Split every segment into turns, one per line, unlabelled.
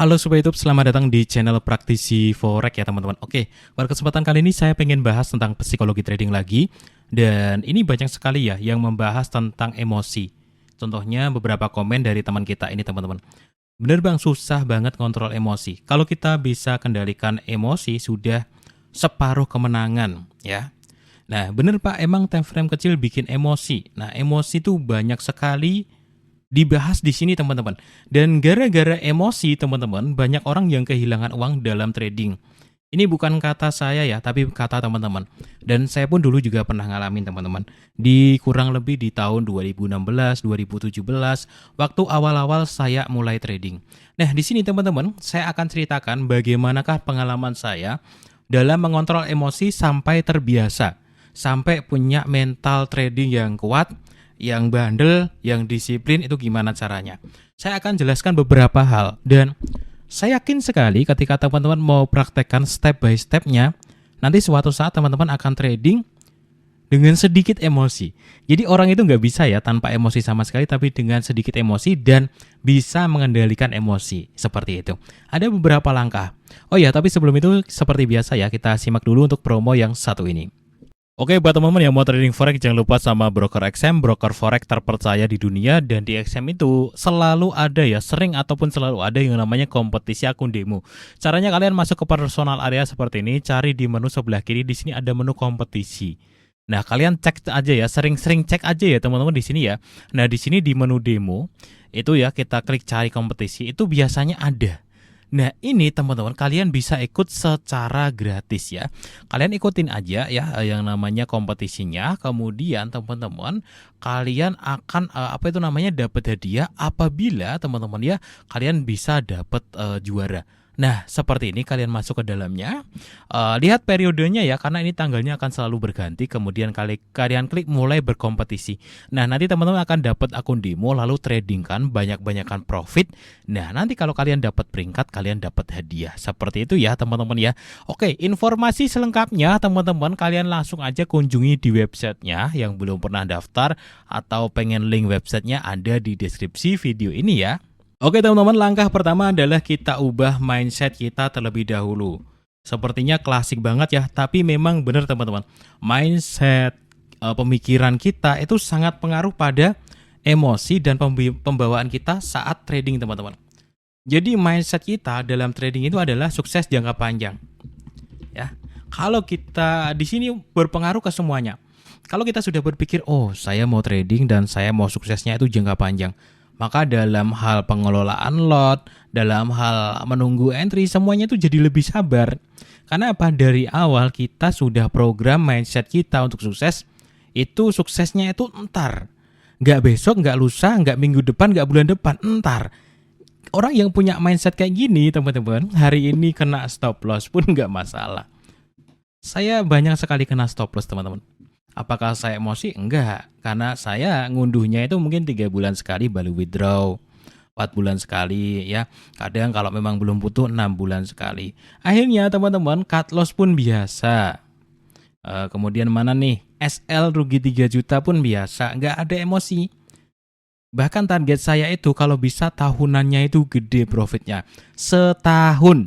Halo Sobat YouTube, selamat datang di channel Praktisi Forex ya teman-teman. Oke, pada kesempatan kali ini saya pengen bahas tentang psikologi trading lagi. Dan ini banyak sekali ya yang membahas tentang emosi. Contohnya beberapa komen dari teman kita ini teman-teman. Bener bang, susah banget kontrol emosi. Kalau kita bisa kendalikan emosi, sudah separuh kemenangan ya. Nah bener pak, emang time frame kecil bikin emosi. Nah emosi tuh banyak sekali dibahas di sini teman-teman. Dan gara-gara emosi teman-teman, banyak orang yang kehilangan uang dalam trading. Ini bukan kata saya ya, tapi kata teman-teman. Dan saya pun dulu juga pernah ngalamin teman-teman. Di kurang lebih di tahun 2016, 2017, waktu awal-awal saya mulai trading. Nah, di sini teman-teman, saya akan ceritakan bagaimanakah pengalaman saya dalam mengontrol emosi sampai terbiasa. Sampai punya mental trading yang kuat, yang bandel, yang disiplin, itu gimana caranya. Saya akan jelaskan beberapa hal dan saya yakin sekali ketika teman-teman mau praktekkan step by stepnya, nanti suatu saat teman-teman akan trading dengan sedikit emosi. Jadi orang itu nggak bisa ya tanpa emosi sama sekali, tapi dengan sedikit emosi dan bisa mengendalikan emosi. Seperti itu. Ada beberapa langkah. Oh ya, tapi sebelum itu seperti biasa ya, kita simak dulu untuk promo yang satu ini. Oke, buat teman-teman yang mau trading forex, jangan lupa sama broker XM, broker forex terpercaya di dunia. Dan di XM itu selalu ada ya, sering ataupun selalu ada yang namanya kompetisi akun demo. Caranya kalian masuk ke personal area seperti ini, cari di menu sebelah kiri, di sini ada menu kompetisi. Nah, kalian cek aja ya, sering-sering cek aja ya teman-teman di sini ya. Nah, di sini di menu demo itu ya, kita klik cari kompetisi, itu biasanya ada. Nah ini teman-teman, kalian bisa ikut secara gratis ya. Kalian ikutin aja ya yang namanya kompetisinya. Kemudian teman-teman, kalian akan dapat hadiah apabila teman-teman ya kalian bisa dapat juara. Nah seperti ini, kalian masuk ke dalamnya, lihat periodenya ya, karena ini tanggalnya akan selalu berganti. Kemudian kalian klik mulai berkompetisi. Nah nanti teman-teman akan dapat akun demo, lalu trading kan, banyak-banyakan profit. Nah nanti kalau kalian dapat peringkat, kalian dapat hadiah. Seperti itu ya teman-teman ya. Oke, informasi selengkapnya teman-teman kalian langsung aja kunjungi di websitenya. Yang belum pernah daftar atau pengen link websitenya, ada di deskripsi video ini ya. Oke teman-teman, langkah pertama adalah kita ubah mindset kita terlebih dahulu. Sepertinya klasik banget ya, tapi memang benar teman-teman. Mindset, pemikiran kita itu sangat pengaruh pada emosi dan pembawaan kita saat trading teman-teman. Jadi mindset kita dalam trading itu adalah sukses jangka panjang. Ya, kalau kita di sini berpengaruh ke semuanya. Kalau kita sudah berpikir, oh saya mau trading dan saya mau suksesnya itu jangka panjang, maka dalam hal pengelolaan lot, dalam hal menunggu entry, semuanya itu jadi lebih sabar. Karena apa? Dari awal kita sudah program mindset kita untuk sukses, itu suksesnya itu entar. Nggak besok, nggak lusa, nggak minggu depan, nggak bulan depan, entar. Orang yang punya mindset kayak gini teman-teman, hari ini kena stop loss pun nggak masalah. Saya banyak sekali kena stop loss teman-teman. Apakah saya emosi? Enggak, karena saya ngunduhnya itu mungkin 3 bulan sekali baru withdraw, 4 bulan sekali ya. Kadang kalau memang belum butuh 6 bulan sekali. Akhirnya teman-teman, cut loss pun biasa. Kemudian mana nih, SL rugi 3 juta pun biasa, enggak ada emosi. Bahkan target saya itu kalau bisa tahunannya itu gede profitnya, setahun.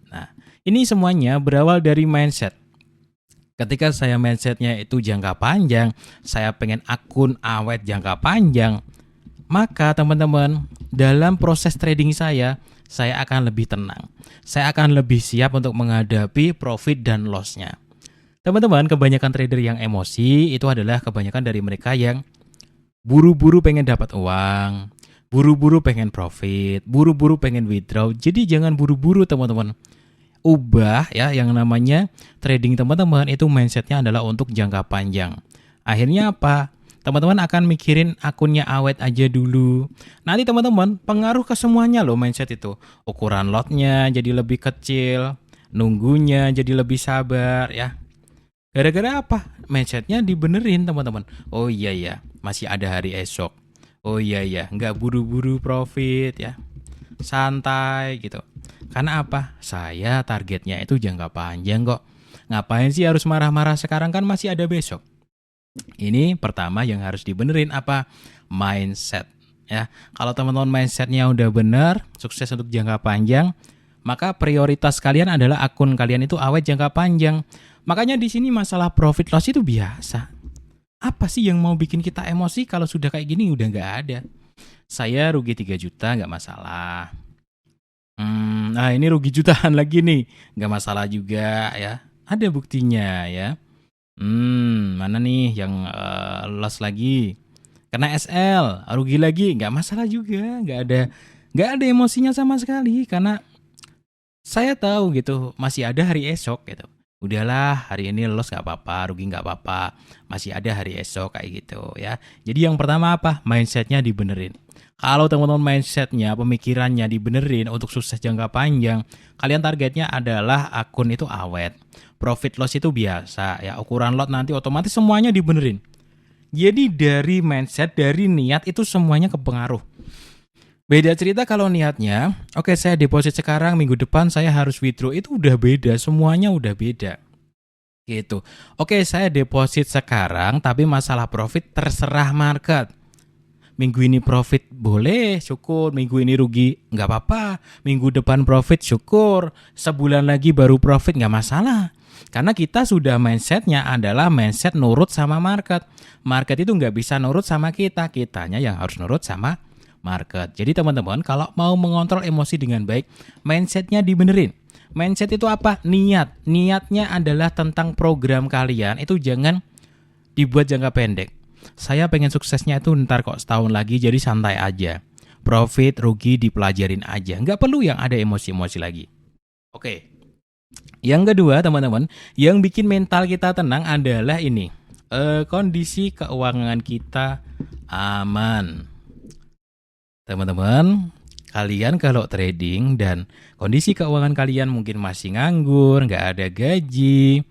Nah ini semuanya berawal dari mindset. Ketika saya mindsetnya itu jangka panjang, saya pengen akun awet jangka panjang, maka teman-teman, dalam proses trading saya akan lebih tenang. Saya akan lebih siap untuk menghadapi profit dan loss-nya. Teman-teman, kebanyakan trader yang emosi itu adalah kebanyakan dari mereka yang buru-buru pengen dapat uang, buru-buru pengen profit, buru-buru pengen withdraw. Jadi jangan buru-buru teman-teman. Ubah ya yang namanya trading teman-teman, itu mindsetnya adalah untuk jangka panjang. Akhirnya apa? Teman-teman akan mikirin akunnya awet aja dulu. Nanti teman-teman pengaruh ke semuanya loh mindset itu. Ukuran lotnya jadi lebih kecil, nunggunya jadi lebih sabar ya. Gara-gara apa? Mindsetnya dibenerin teman-teman. Oh iya ya, masih ada hari esok. Oh iya ya, nggak buru-buru profit ya. Santai gitu. Karena apa? Saya targetnya itu jangka panjang kok. Ngapain sih harus marah-marah sekarang, kan masih ada besok. Ini pertama yang harus dibenerin apa? Mindset. Ya, kalau teman-teman mindsetnya udah benar, sukses untuk jangka panjang, maka prioritas kalian adalah akun kalian itu awet jangka panjang. Makanya di sini masalah profit loss itu biasa. Apa sih yang mau bikin kita emosi kalau sudah kayak gini udah nggak ada. Saya rugi 3 juta nggak masalah. Nah ini rugi jutaan lagi nih, nggak masalah juga ya. Ada buktinya ya. Mana nih yang loss lagi? Kena SL, rugi lagi, nggak masalah juga, nggak ada emosinya sama sekali karena saya tahu gitu masih ada hari esok gitu. Udahlah hari ini loss nggak apa-apa, rugi nggak apa-apa, masih ada hari esok kayak gitu ya. Jadi yang pertama apa? Mindsetnya dibenerin. Kalau teman-teman mindsetnya, pemikirannya dibenerin untuk sukses jangka panjang, kalian targetnya adalah akun itu awet. Profit loss itu biasa ya, ukuran lot nanti otomatis semuanya dibenerin. Jadi dari mindset, dari niat itu semuanya kepengaruh. Beda cerita kalau niatnya, oke saya deposit sekarang, minggu depan saya harus withdraw, itu udah beda, semuanya udah beda. Gitu. Oke saya deposit sekarang, tapi masalah profit terserah market. Minggu ini profit boleh, syukur. Minggu ini rugi, nggak apa-apa. Minggu depan profit, syukur. Sebulan lagi baru profit, nggak masalah. Karena kita sudah mindsetnya adalah mindset nurut sama market. Market itu nggak bisa nurut sama kita, kitanya yang harus nurut sama market. Jadi teman-teman kalau mau mengontrol emosi dengan baik, mindsetnya dibenerin. Mindset itu apa? Niat. Niatnya adalah tentang program kalian, itu jangan dibuat jangka pendek. Saya pengen suksesnya itu ntar kok setahun lagi, jadi santai aja. Profit, rugi dipelajarin aja. Nggak perlu yang ada emosi-emosi lagi. Oke. Yang kedua teman-teman, yang bikin mental kita tenang adalah ini. Kondisi keuangan kita aman. Teman-teman, kalian kalau trading dan kondisi keuangan kalian mungkin masih nganggur, nggak ada gaji,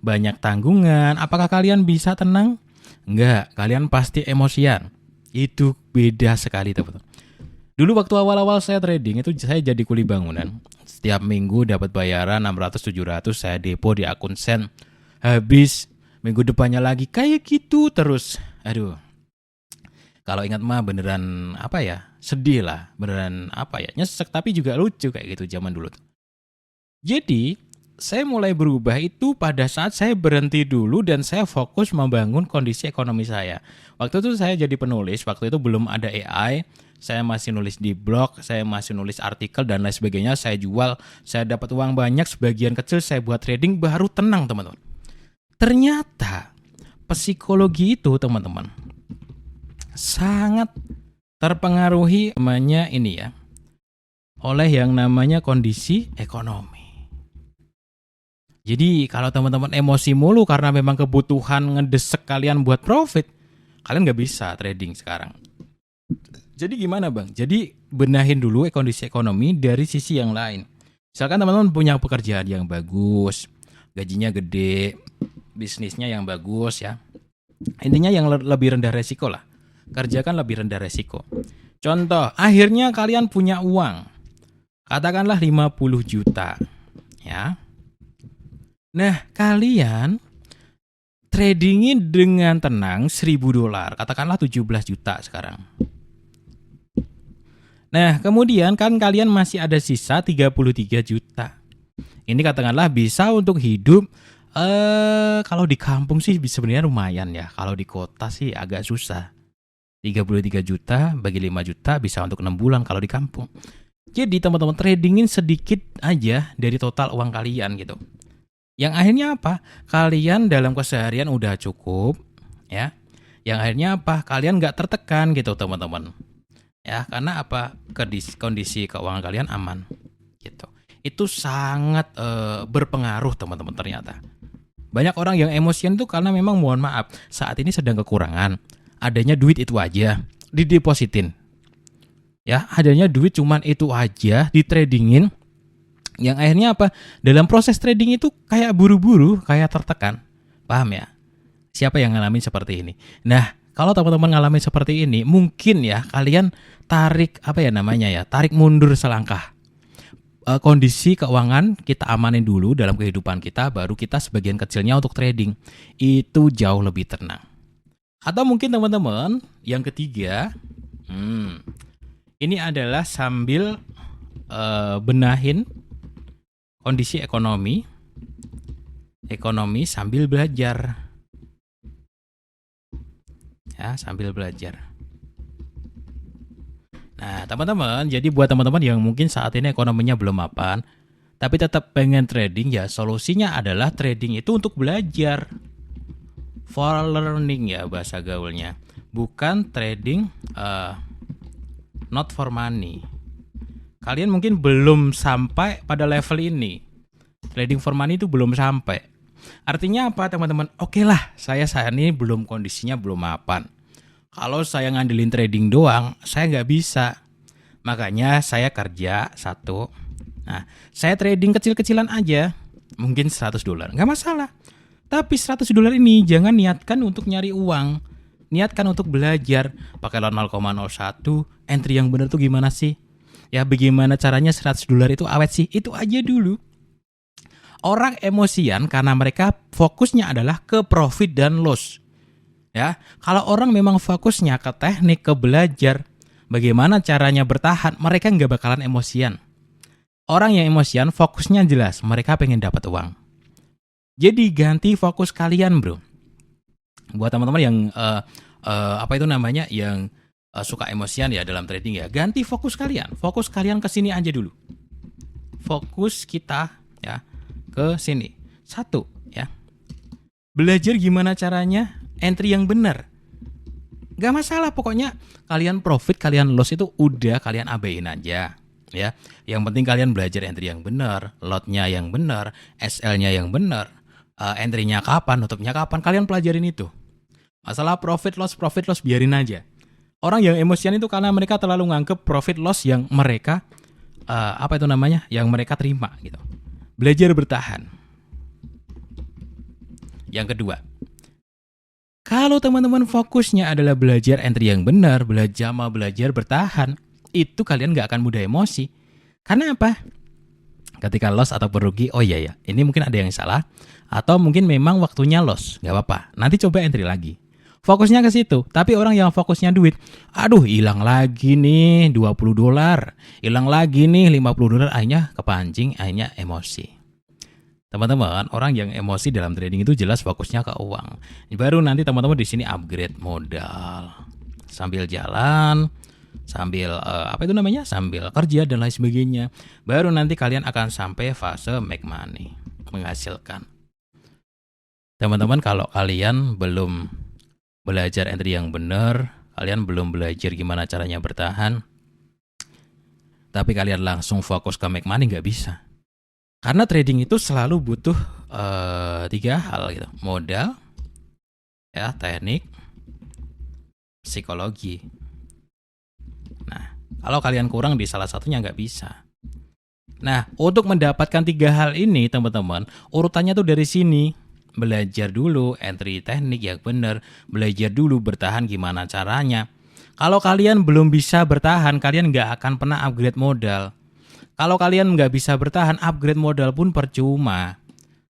banyak tanggungan, apakah kalian bisa tenang? Nggak, kalian pasti emosian. Itu beda sekali teman-teman. Dulu waktu awal-awal saya trading itu saya jadi kuli bangunan. Setiap minggu dapat bayaran 600-700, saya depo di akun Sen. Habis minggu depannya lagi kayak gitu terus. Aduh. Kalau ingat mah beneran apa ya? Sedih lah, beneran apa ya? Nyesek tapi juga lucu kayak gitu zaman dulu. Jadi, saya mulai berubah itu pada saat saya berhenti dulu dan saya fokus membangun kondisi ekonomi saya. Waktu itu saya jadi penulis, waktu itu belum ada AI. Saya masih nulis di blog, saya masih nulis artikel dan lain sebagainya. Saya jual, saya dapat uang banyak, sebagian kecil saya buat trading, baru tenang teman-teman. Ternyata psikologi itu teman-teman sangat terpengaruhi namanya ini ya, oleh yang namanya kondisi ekonomi. Jadi kalau teman-teman emosi mulu karena memang kebutuhan ngedesek kalian buat profit, kalian nggak bisa trading sekarang. Jadi gimana bang? Jadi benahin dulu kondisi ekonomi dari sisi yang lain. Misalkan teman-teman punya pekerjaan yang bagus, gajinya gede, bisnisnya yang bagus ya. Intinya yang lebih rendah resiko lah. Kerjakan lebih rendah resiko. Contoh, akhirnya kalian punya uang. Katakanlah 50 juta. Ya. Nah, kalian tradingin dengan tenang $1.000. Katakanlah 17 juta sekarang. Nah, kemudian kan kalian masih ada sisa 33 juta. Ini katakanlah bisa untuk hidup. Kalau di kampung sih sebenarnya lumayan ya. Kalau di kota sih agak susah. 33 juta bagi 5 juta bisa untuk 6 bulan kalau di kampung. Jadi teman-teman tradingin sedikit aja dari total uang kalian gitu. Yang akhirnya apa? Kalian dalam keseharian udah cukup ya. Yang akhirnya apa? Kalian gak tertekan gitu teman-teman. Ya, karena apa? Kondisi keuangan kalian aman gitu. Itu sangat berpengaruh teman-teman ternyata. Banyak orang yang emosian itu karena memang mohon maaf, saat ini sedang kekurangan. Adanya duit itu aja, didepositin. Ya, adanya duit cuman itu aja, ditradingin. Yang akhirnya apa? Dalam proses trading itu kayak buru-buru, kayak tertekan. Paham ya? Siapa yang ngalamin seperti ini? Nah, kalau teman-teman ngalamin seperti ini, mungkin ya kalian tarik tarik mundur selangkah. Kondisi keuangan kita amanin dulu dalam kehidupan kita, baru kita sebagian kecilnya untuk trading. Itu jauh lebih tenang. Atau mungkin teman-teman yang ketiga, Ini adalah sambil benahin kondisi ekonomi sambil belajar. Ya, sambil belajar. Nah, teman-teman, jadi buat teman-teman yang mungkin saat ini ekonominya belum mapan, tapi tetap pengen trading, ya solusinya adalah trading itu untuk belajar. For learning ya bahasa gaulnya. Bukan trading not for money. Kalian mungkin belum sampai pada level ini. Trading for money itu belum sampai. Artinya apa teman-teman? Oke lah, saya ini belum kondisinya belum mapan. Kalau saya ngandelin trading doang, saya nggak bisa. Makanya saya kerja satu. Nah, saya trading kecil-kecilan aja. Mungkin $100, nggak masalah. Tapi $100 ini jangan niatkan untuk nyari uang. Niatkan untuk belajar. Pakai lot 0,01. Entry yang benar tuh gimana sih? Ya bagaimana caranya $100 itu awet sih? Itu aja dulu. Orang emosian karena mereka fokusnya adalah ke profit dan loss. Ya, kalau orang memang fokusnya ke teknik, ke belajar, bagaimana caranya bertahan, mereka nggak bakalan emosian. Orang yang emosian fokusnya jelas, mereka pengen dapat uang. Jadi ganti fokus kalian, bro. Buat teman-teman yang yang suka emosian ya dalam trading ya, ganti fokus kalian. Fokus kalian ke sini aja dulu. Fokus kita ya ke sini. Satu ya. Belajar gimana caranya entry yang benar. Gak masalah pokoknya kalian profit, kalian loss itu udah kalian abain aja ya. Yang penting kalian belajar entry yang benar, lotnya yang benar, SL-nya yang benar, entry-nya kapan, nutupnya kapan, kalian pelajarin itu. Masalah profit loss biarin aja. Orang yang emosian itu karena mereka terlalu nganggep profit loss yang mereka yang mereka terima gitu. Belajar bertahan. Yang kedua, kalau teman-teman fokusnya adalah belajar entry yang benar, belajar bertahan, itu kalian nggak akan mudah emosi. Karena apa? Ketika loss atau rugi, oh iya ya, ini mungkin ada yang salah, atau mungkin memang waktunya loss, nggak apa-apa. Nanti coba entry lagi. Fokusnya ke situ. Tapi orang yang fokusnya duit, aduh hilang lagi nih $20, hilang lagi nih $50, akhirnya kepancing, akhirnya emosi. Teman-teman, orang yang emosi dalam trading itu jelas fokusnya ke uang. Baru nanti teman-teman di sini upgrade modal sambil jalan, sambil sambil kerja dan lain sebagainya. Baru nanti kalian akan sampai fase make money, menghasilkan. Teman-teman, kalau kalian belum belajar entry yang benar, kalian belum belajar gimana caranya bertahan, tapi kalian langsung fokus ke make money, nggak bisa. Karena trading itu selalu butuh 3 hal gitu. Modal, ya, teknik, psikologi. Nah, kalau kalian kurang di salah satunya nggak bisa. Nah, untuk mendapatkan 3 hal ini teman-teman, urutannya tuh dari sini. Belajar dulu entry teknik yang benar, belajar dulu bertahan gimana caranya. Kalau kalian belum bisa bertahan, kalian nggak akan pernah upgrade modal. Kalau kalian nggak bisa bertahan, upgrade modal pun percuma.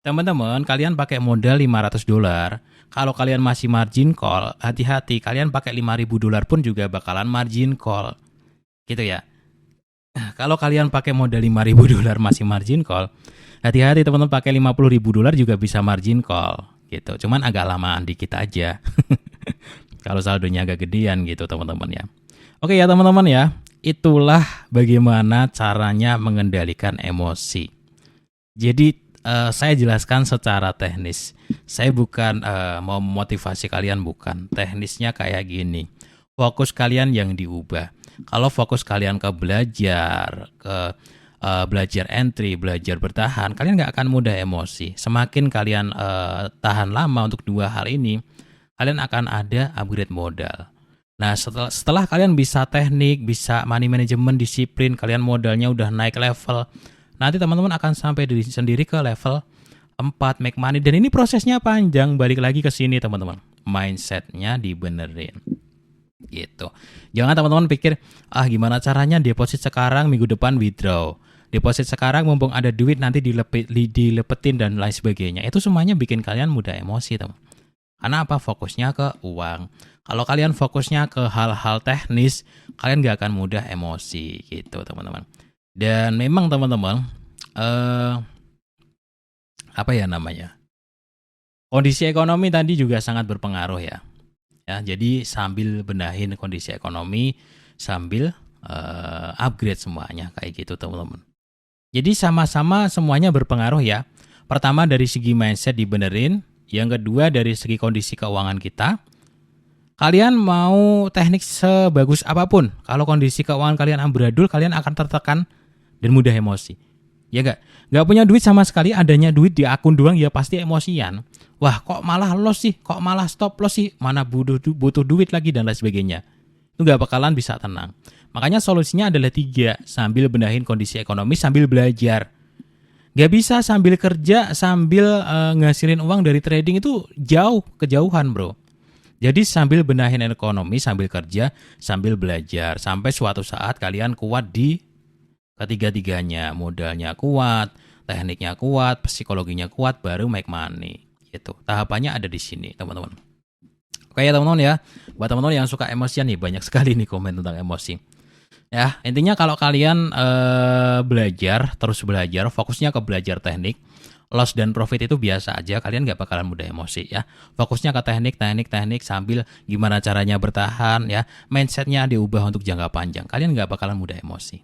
Teman-teman, kalian pakai modal $500. Kalau kalian masih margin call, hati-hati, kalian pakai $5.000 pun juga bakalan margin call. Gitu ya. Kalau kalian pakai modal $5.000 masih margin call, hati-hati teman-teman, pakai $50.000 juga bisa margin call gitu. Cuman agak lamaan dikit aja. Kalau saldonya agak gedean gitu teman-teman ya. Oke ya teman-teman ya. Itulah bagaimana caranya mengendalikan emosi. Jadi saya jelaskan secara teknis. Saya bukan mau memotivasi kalian, bukan. Teknisnya kayak gini. Fokus kalian yang diubah. Kalau fokus kalian ke belajar, belajar entry, belajar bertahan, kalian nggak akan mudah emosi. Semakin kalian tahan lama untuk 2 hal ini, kalian akan ada upgrade modal. Nah, setelah kalian bisa teknik, bisa money management, disiplin, kalian modalnya udah naik level, nanti teman-teman akan sampai diri sendiri ke level 4 make money. Dan ini prosesnya panjang, balik lagi ke sini teman-teman. Mindsetnya dibenerin. Gitu. Jangan teman-teman pikir, gimana caranya deposit sekarang, minggu depan withdraw. Deposit sekarang mumpung ada duit nanti dilepetin dan lain sebagainya. Itu semuanya bikin kalian mudah emosi teman. Karena apa? Fokusnya ke uang. Kalau kalian fokusnya ke hal-hal teknis, kalian gak akan mudah emosi gitu teman-teman. Dan memang teman-teman, apa ya namanya? Kondisi ekonomi tadi juga sangat berpengaruh ya. Ya, jadi sambil benahin kondisi ekonomi, sambil upgrade semuanya kayak gitu teman-teman. Jadi sama-sama semuanya berpengaruh ya. Pertama dari segi mindset dibenerin, yang kedua dari segi kondisi keuangan kita. Kalian mau teknik sebagus apapun, kalau kondisi keuangan kalian amburadul, kalian akan tertekan dan mudah emosi. Ya gak? Gak punya duit sama sekali, adanya duit di akun doang ya pasti emosian. Wah kok malah loss sih, kok malah stop loss sih, mana butuh duit lagi dan lain sebagainya. Itu gak bakalan bisa tenang. Makanya solusinya adalah 3, sambil benahin kondisi ekonomi, sambil belajar. Gak bisa sambil kerja, sambil ngasilin uang dari trading itu kejauhan bro. Jadi sambil benahin ekonomi, sambil kerja, sambil belajar. Sampai suatu saat kalian kuat di ketiga-tiganya. Modalnya kuat, tekniknya kuat, psikologinya kuat, baru make money. Gitu. Tahapannya ada di sini teman-teman. Oke ya teman-teman ya. Buat teman-teman yang suka emosian nih, banyak sekali nih komen tentang emosi. Ya, intinya kalau kalian belajar, terus belajar, fokusnya ke belajar teknik, loss dan profit itu biasa aja, kalian gak bakalan mudah emosi ya. Fokusnya ke teknik sambil gimana caranya bertahan ya. Mindsetnya diubah untuk jangka panjang, kalian gak bakalan mudah emosi.